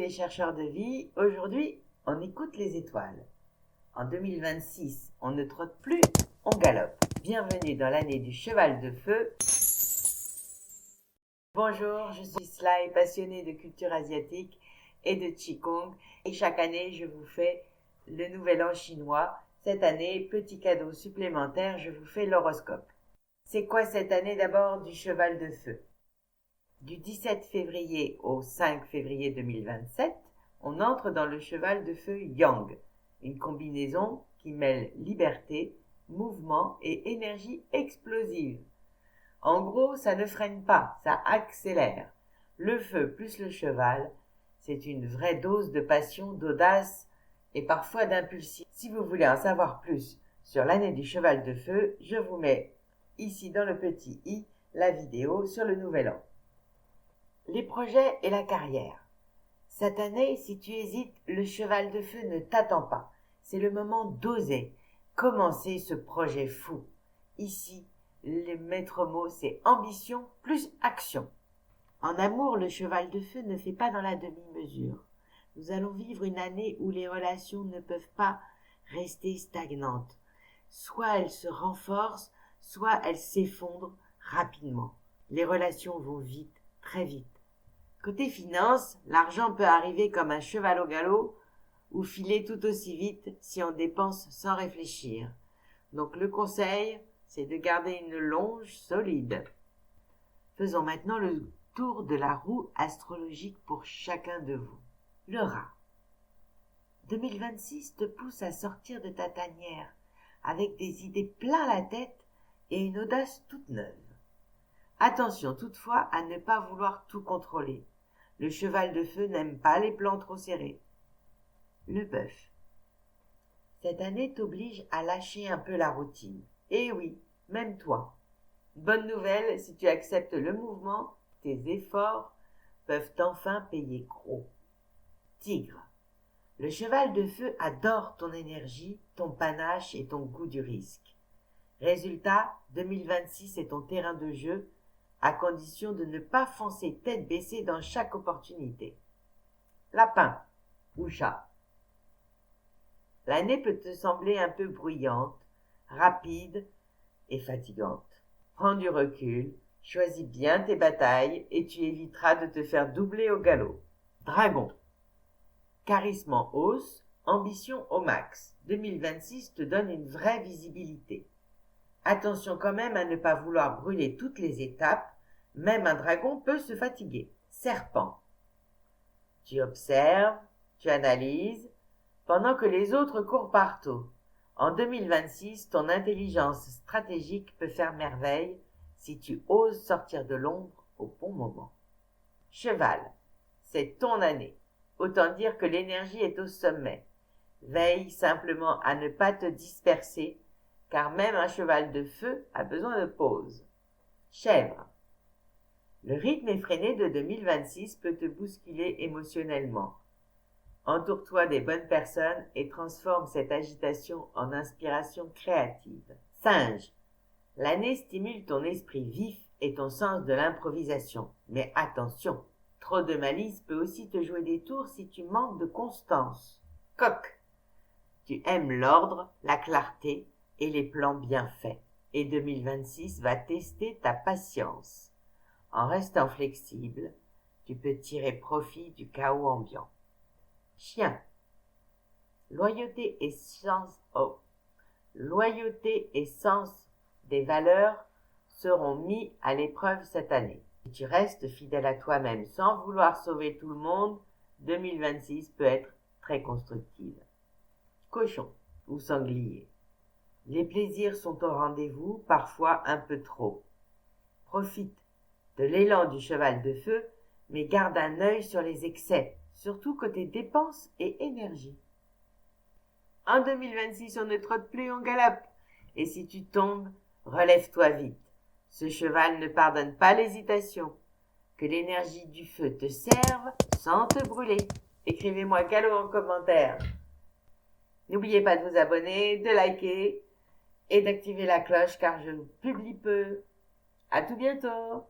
les chercheurs de vie, aujourd'hui on écoute les étoiles. En 2026, on ne trotte plus, on galope. Bienvenue dans l'année du cheval de feu. Bonjour, je suis Sly, passionnée de culture asiatique et de Qigong. Et chaque année, je vous fais le nouvel an chinois. Cette année, petit cadeau supplémentaire, je vous fais l'horoscope. C'est quoi cette année d'abord du cheval de feu? Du 17 février au 5 février 2027, on entre dans le cheval de feu Yang, une combinaison qui mêle liberté, mouvement et énergie explosive. En gros, ça ne freine pas, ça accélère. Le feu plus le cheval, c'est une vraie dose de passion, d'audace et parfois d'impulsivité. Si vous voulez en savoir plus sur l'année du cheval de feu, je vous mets ici dans le petit i la vidéo sur le nouvel an. Les projets et la carrière. Cette année, si tu hésites, le cheval de feu ne t'attend pas. C'est le moment d'oser, commencer ce projet fou. Ici, le maître mot, c'est ambition plus action. En amour, le cheval de feu ne fait pas dans la demi-mesure. Nous allons vivre une année où les relations ne peuvent pas rester stagnantes. Soit elles se renforcent, soit elles s'effondrent rapidement. Les relations vont vite, très vite. Côté finance, l'argent peut arriver comme un cheval au galop ou filer tout aussi vite si on dépense sans réfléchir. Donc le conseil, c'est de garder une longe solide. Faisons maintenant le tour de la roue astrologique pour chacun de vous. Le rat. 2026 te pousse à sortir de ta tanière avec des idées plein la tête et une audace toute neuve. Attention toutefois à ne pas vouloir tout contrôler. Le cheval de feu n'aime pas les plans trop serrés. Le bœuf. Cette année t'oblige à lâcher un peu la routine. Eh oui, même toi. Bonne nouvelle, si tu acceptes le mouvement, tes efforts peuvent enfin payer gros. Tigre. Le cheval de feu adore ton énergie, ton panache et ton goût du risque. Résultat, 2026 est ton terrain de jeu, à condition de ne pas foncer tête baissée dans chaque opportunité. Lapin ou chat. L'année peut te sembler un peu bruyante, rapide et fatigante. Prends du recul, choisis bien tes batailles et tu éviteras de te faire doubler au galop. Dragon. Charisme en hausse, ambition au max. 2026 te donne une vraie visibilité. Attention quand même à ne pas vouloir brûler toutes les étapes, même un dragon peut se fatiguer. Serpent. Tu observes, tu analyses, pendant que les autres courent partout. En 2026, ton intelligence stratégique peut faire merveille si tu oses sortir de l'ombre au bon moment. Cheval, c'est ton année. Autant dire que l'énergie est au sommet. Veille simplement à ne pas te disperser, car même un cheval de feu a besoin de pause. Chèvre. Le rythme effréné de 2026 peut te bousculer émotionnellement. Entoure-toi des bonnes personnes et transforme cette agitation en inspiration créative. Singe. L'année stimule ton esprit vif et ton sens de l'improvisation. Mais attention, trop de malice peut aussi te jouer des tours si tu manques de constance. Coq. Tu aimes l'ordre, la clarté et les plans bien faits. Et 2026 va tester ta patience. En restant flexible, tu peux tirer profit du chaos ambiant. Chien. Loyauté et sens des valeurs seront mis à l'épreuve cette année. Si tu restes fidèle à toi-même sans vouloir sauver tout le monde, 2026 peut être très constructive. Cochon ou sanglier. Les plaisirs sont au rendez-vous, parfois un peu trop. Profite de l'élan du cheval de feu, mais garde un œil sur les excès, surtout côté dépenses et énergie. En 2026, on ne trotte plus, on galope. Et si tu tombes, relève-toi vite. Ce cheval ne pardonne pas l'hésitation. Que l'énergie du feu te serve sans te brûler. Écrivez-moi galop en commentaire. N'oubliez pas de vous abonner, de liker et d'activer la cloche car je publie peu. À tout bientôt.